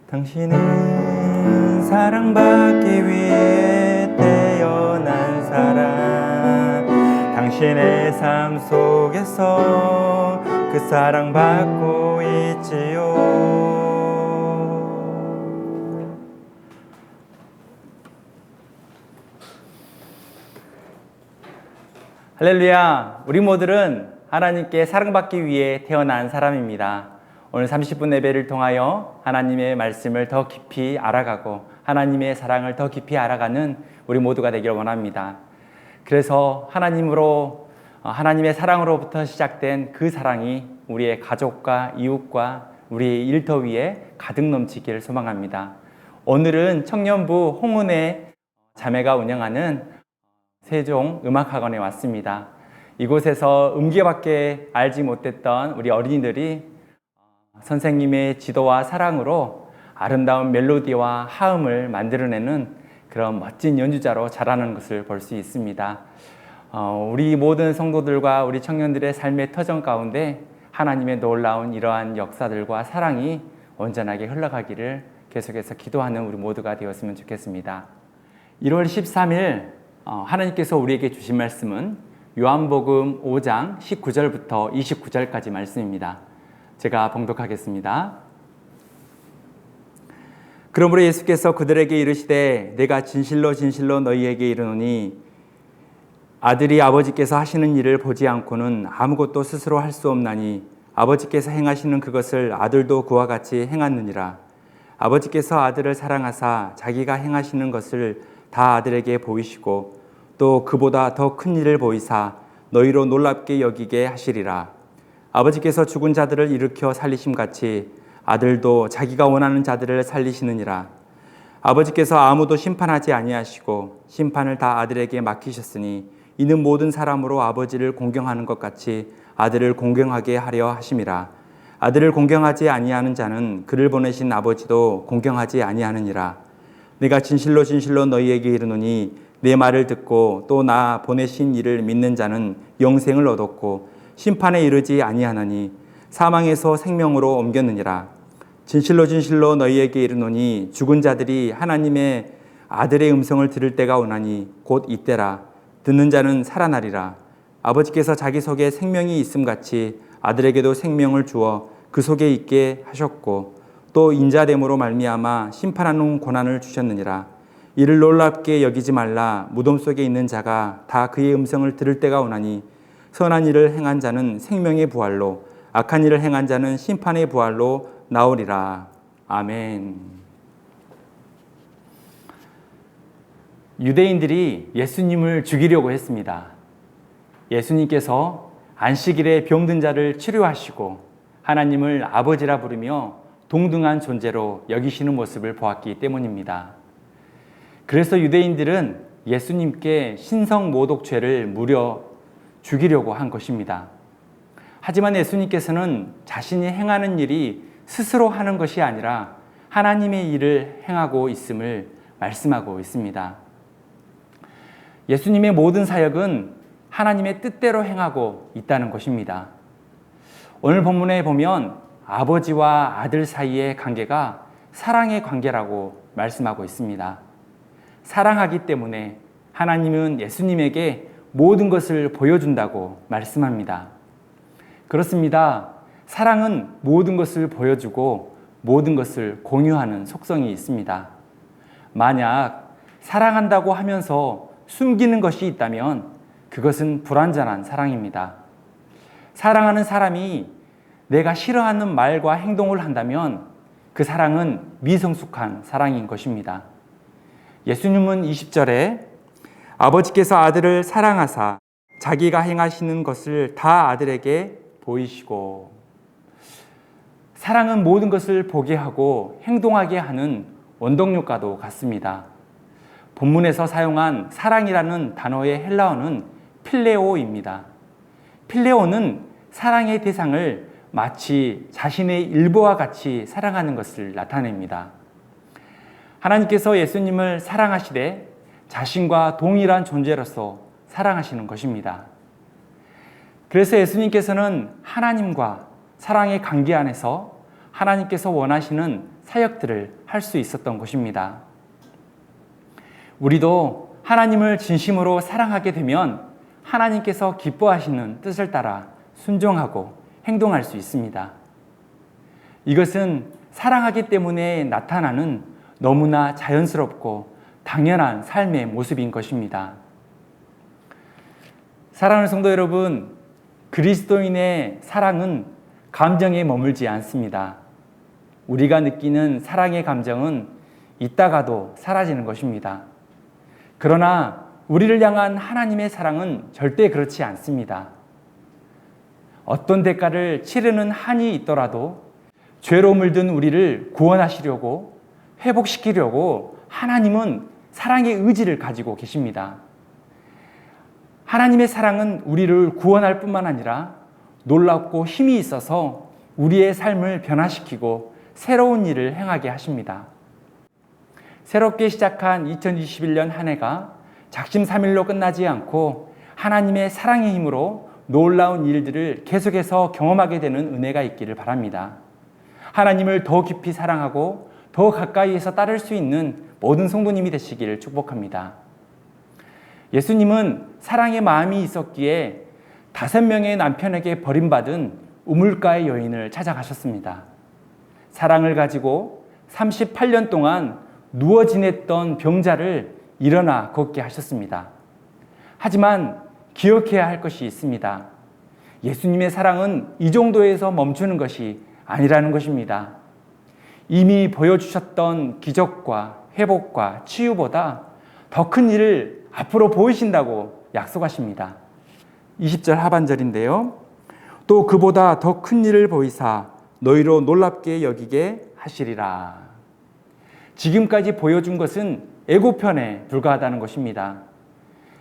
당신은 사랑받기 위해 태어난 사람. 당신의 삶 속에서 그 사랑받고 있지요. 할렐루야! 우리 모두는 하나님께 사랑받기 위해 태어난 사람입니다. 오늘 30분 예배를 통하여 하나님의 말씀을 더 깊이 알아가고 하나님의 사랑을 더 깊이 알아가는 우리 모두가 되기를 원합니다. 그래서 하나님의 사랑으로부터 시작된 그 사랑이 우리의 가족과 이웃과 우리의 일터 위에 가득 넘치기를 소망합니다. 오늘은 청년부 홍은혜 자매가 운영하는 세종음악학원에 왔습니다. 이곳에서 음계밖에 알지 못했던 우리 어린이들이 선생님의 지도와 사랑으로 아름다운 멜로디와 하음을 만들어내는 그런 멋진 연주자로 자라는 것을 볼 수 있습니다. 우리 모든 성도들과 우리 청년들의 삶의 터전 가운데 하나님의 놀라운 이러한 역사들과 사랑이 온전하게 흘러가기를 계속해서 기도하는 우리 모두가 되었으면 좋겠습니다. 1월 13일 하나님께서 우리에게 주신 말씀은 요한복음 5장 19절부터 29절까지 말씀입니다. 제가 봉독하겠습니다. 그러므로 예수께서 그들에게 이르시되 내가 진실로 진실로 너희에게 이르노니 아들이 아버지께서 하시는 일을 보지 않고는 아무것도 스스로 할 수 없나니 아버지께서 행하시는 그것을 아들도 그와 같이 행하느니라. 아버지께서 아들을 사랑하사 자기가 행하시는 것을 다 아들에게 보이시고 또 그보다 더 큰 일을 보이사 너희로 놀랍게 여기게 하시리라. 아버지께서 죽은 자들을 일으켜 살리심같이 아들도 자기가 원하는 자들을 살리시느니라. 아버지께서 아무도 심판하지 아니하시고 심판을 다 아들에게 맡기셨으니 이는 모든 사람으로 아버지를 공경하는 것 같이 아들을 공경하게 하려 하심이라. 아들을 공경하지 아니하는 자는 그를 보내신 아버지도 공경하지 아니하느니라. 내가 진실로 진실로 너희에게 이르노니 내 말을 듣고 또 나 보내신 이를 믿는 자는 영생을 얻었고 심판에 이르지 아니하나니 사망에서 생명으로 옮겼느니라. 진실로 진실로 너희에게 이르노니 죽은 자들이 하나님의 아들의 음성을 들을 때가 오나니 곧 이때라. 듣는 자는 살아나리라. 아버지께서 자기 속에 생명이 있음같이 아들에게도 생명을 주어 그 속에 있게 하셨고 또 인자됨으로 말미암아 심판하는 권한을 주셨느니라. 이를 놀랍게 여기지 말라. 무덤 속에 있는 자가 다 그의 음성을 들을 때가 오나니 선한 일을 행한 자는 생명의 부활로 악한 일을 행한 자는 심판의 부활로 나오리라. 아멘. 유대인들이 예수님을 죽이려고 했습니다. 예수님께서 안식일에 병든 자를 치료하시고 하나님을 아버지라 부르며 동등한 존재로 여기시는 모습을 보았기 때문입니다. 그래서 유대인들은 예수님께 신성모독죄를 무려 죽이려고 한 것입니다. 하지만 예수님께서는 자신이 행하는 일이 스스로 하는 것이 아니라 하나님의 일을 행하고 있음을 말씀하고 있습니다. 예수님의 모든 사역은 하나님의 뜻대로 행하고 있다는 것입니다. 오늘 본문에 보면 아버지와 아들 사이의 관계가 사랑의 관계라고 말씀하고 있습니다. 사랑하기 때문에 하나님은 예수님에게 모든 것을 보여준다고 말씀합니다. 그렇습니다. 사랑은 모든 것을 보여주고 모든 것을 공유하는 속성이 있습니다. 만약 사랑한다고 하면서 숨기는 것이 있다면 그것은 불완전한 사랑입니다. 사랑하는 사람이 내가 싫어하는 말과 행동을 한다면 그 사랑은 미성숙한 사랑인 것입니다. 예수님은 20절에 아버지께서 아들을 사랑하사 자기가 행하시는 것을 다 아들에게 보이시고, 사랑은 모든 것을 보게 하고 행동하게 하는 원동력과도 같습니다. 본문에서 사용한 사랑이라는 단어의 헬라어는 필레오입니다. 필레오는 사랑의 대상을 마치 자신의 일부와 같이 사랑하는 것을 나타냅니다. 하나님께서 예수님을 사랑하시되 자신과 동일한 존재로서 사랑하시는 것입니다. 그래서 예수님께서는 하나님과 사랑의 관계 안에서 하나님께서 원하시는 사역들을 할 수 있었던 것입니다. 우리도 하나님을 진심으로 사랑하게 되면 하나님께서 기뻐하시는 뜻을 따라 순종하고 행동할 수 있습니다. 이것은 사랑하기 때문에 나타나는 너무나 자연스럽고 당연한 삶의 모습인 것입니다. 사랑하는 성도 여러분, 그리스도인의 사랑은 감정에 머물지 않습니다. 우리가 느끼는 사랑의 감정은 있다가도 사라지는 것입니다. 그러나 우리를 향한 하나님의 사랑은 절대 그렇지 않습니다. 어떤 대가를 치르는 한이 있더라도 죄로 물든 우리를 구원하시려고 회복시키려고 하나님은 사랑의 의지를 가지고 계십니다. 하나님의 사랑은 우리를 구원할 뿐만 아니라 놀랍고 힘이 있어서 우리의 삶을 변화시키고 새로운 일을 행하게 하십니다. 새롭게 시작한 2021년 한 해가 작심삼일로 끝나지 않고 하나님의 사랑의 힘으로 놀라운 일들을 계속해서 경험하게 되는 은혜가 있기를 바랍니다. 하나님을 더 깊이 사랑하고 더 가까이에서 따를 수 있는 모든 성도님이 되시기를 축복합니다. 예수님은 사랑의 마음이 있었기에 5명의 남편에게 버림받은 우물가의 여인을 찾아가셨습니다. 사랑을 가지고 38년 동안 누워 지냈던 병자를 일어나 걷게 하셨습니다. 하지만 기억해야 할 것이 있습니다. 예수님의 사랑은 이 정도에서 멈추는 것이 아니라는 것입니다. 이미 보여주셨던 기적과 회복과 치유보다 더 큰 일을 앞으로 보이신다고 약속하십니다. 20절 하반절인데요. 또 그보다 더 큰 일을 보이사 너희로 놀랍게 여기게 하시리라. 지금까지 보여준 것은 예고편에 불과하다는 것입니다.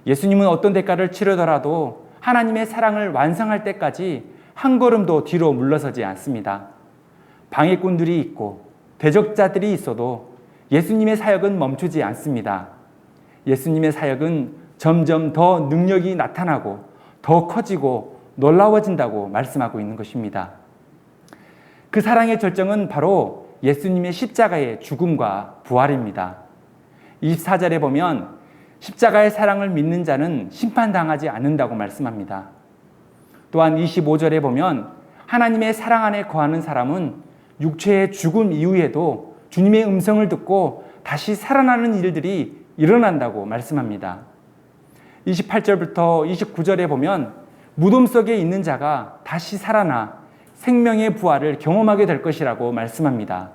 예수님은 어떤 대가를 치르더라도 하나님의 사랑을 완성할 때까지 한 걸음도 뒤로 물러서지 않습니다. 방해꾼들이 있고 대적자들이 있어도 예수님의 사역은 멈추지 않습니다. 예수님의 사역은 점점 더 능력이 나타나고 더 커지고 놀라워진다고 말씀하고 있는 것입니다. 그 사랑의 절정은 바로 예수님의 십자가의 죽음과 부활입니다. 24절에 보면 십자가의 사랑을 믿는 자는 심판당하지 않는다고 말씀합니다. 또한 25절에 보면 하나님의 사랑 안에 거하는 사람은 육체의 죽음 이후에도 주님의 음성을 듣고 다시 살아나는 일들이 일어난다고 말씀합니다. 28절부터 29절에 보면 무덤 속에 있는 자가 다시 살아나 생명의 부활을 경험하게 될 것이라고 말씀합니다.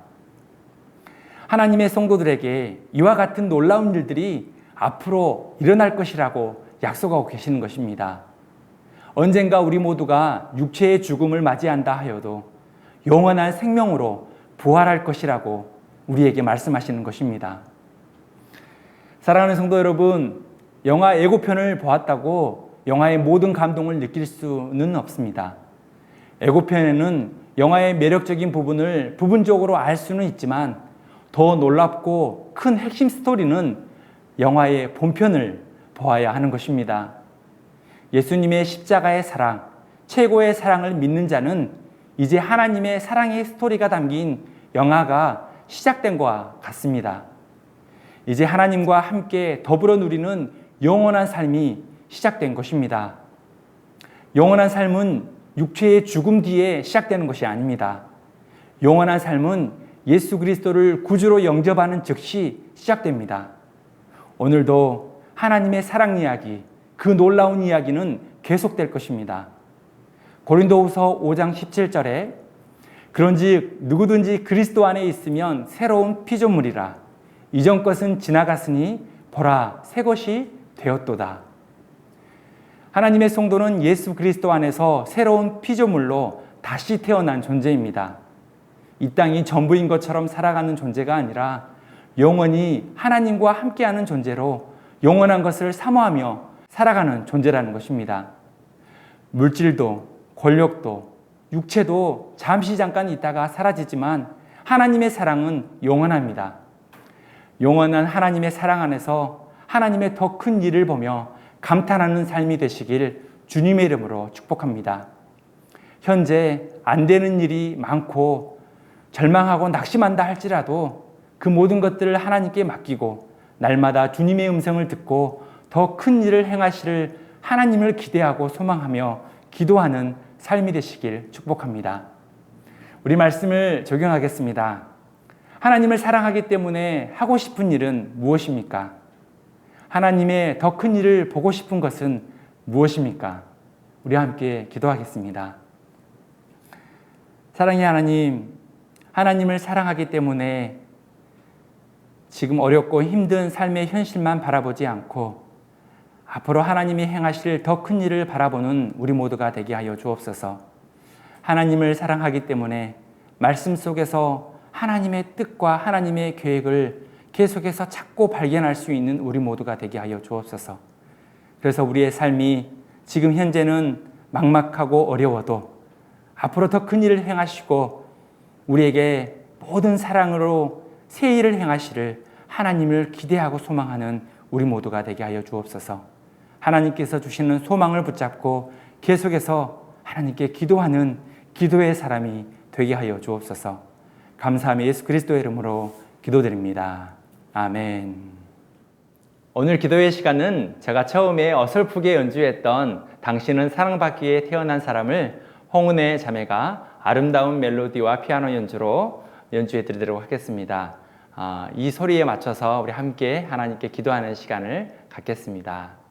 하나님의 성도들에게 이와 같은 놀라운 일들이 앞으로 일어날 것이라고 약속하고 계시는 것입니다. 언젠가 우리 모두가 육체의 죽음을 맞이한다 하여도 영원한 생명으로 부활할 것이라고 우리에게 말씀하시는 것입니다. 사랑하는 성도 여러분, 영화 예고편을 보았다고 영화의 모든 감동을 느낄 수는 없습니다. 예고편에는 영화의 매력적인 부분을 부분적으로 알 수는 있지만 더 놀랍고 큰 핵심 스토리는 영화의 본편을 보아야 하는 것입니다. 예수님의 십자가의 사랑, 최고의 사랑을 믿는 자는 이제 하나님의 사랑의 스토리가 담긴 영화가 시작된 것과 같습니다. 이제 하나님과 함께 더불어 누리는 영원한 삶이 시작된 것입니다. 영원한 삶은 육체의 죽음 뒤에 시작되는 것이 아닙니다. 영원한 삶은 예수 그리스도를 구주로 영접하는 즉시 시작됩니다. 오늘도 하나님의 사랑 이야기, 그 놀라운 이야기는 계속될 것입니다. 고린도후서 5장 17절에 그런즉 누구든지 그리스도 안에 있으면 새로운 피조물이라 이전 것은 지나갔으니 보라 새 것이 되었도다. 하나님의 성도는 예수 그리스도 안에서 새로운 피조물로 다시 태어난 존재입니다. 이 땅이 전부인 것처럼 살아가는 존재가 아니라 영원히 하나님과 함께하는 존재로 영원한 것을 사모하며 살아가는 존재라는 것입니다. 물질도 권력도 육체도 잠시 잠깐 있다가 사라지지만 하나님의 사랑은 영원합니다. 영원한 하나님의 사랑 안에서 하나님의 더 큰 일을 보며 감탄하는 삶이 되시길 주님의 이름으로 축복합니다. 현재 안 되는 일이 많고 절망하고 낙심한다 할지라도 그 모든 것들을 하나님께 맡기고 날마다 주님의 음성을 듣고 더 큰 일을 행하시를 하나님을 기대하고 소망하며 기도하는 삶이 되시길 축복합니다. 우리 말씀을 적용하겠습니다. 하나님을 사랑하기 때문에 하고 싶은 일은 무엇입니까? 하나님의 더 큰 일을 보고 싶은 것은 무엇입니까? 우리 함께 기도하겠습니다. 사랑의 하나님, 하나님을 사랑하기 때문에 지금 어렵고 힘든 삶의 현실만 바라보지 않고 앞으로 하나님이 행하실 더 큰 일을 바라보는 우리 모두가 되게 하여 주옵소서. 하나님을 사랑하기 때문에 말씀 속에서 하나님의 뜻과 하나님의 계획을 계속해서 찾고 발견할 수 있는 우리 모두가 되게 하여 주옵소서. 그래서 우리의 삶이 지금 현재는 막막하고 어려워도 앞으로 더 큰 일을 행하시고 우리에게 모든 사랑으로 새 일을 행하시를 하나님을 기대하고 소망하는 우리 모두가 되게 하여 주옵소서. 하나님께서 주시는 소망을 붙잡고 계속해서 하나님께 기도하는 기도의 사람이 되게 하여 주옵소서. 감사하며 예수 그리스도의 이름으로 기도드립니다. 아멘. 오늘 기도의 시간은 제가 처음에 어설프게 연주했던 당신은 사랑받기에 태어난 사람을 홍은혜 자매가 아름다운 멜로디와 피아노 연주로 연주해 드리도록 하겠습니다. 이 소리에 맞춰서 우리 함께 하나님께 기도하는 시간을 갖겠습니다.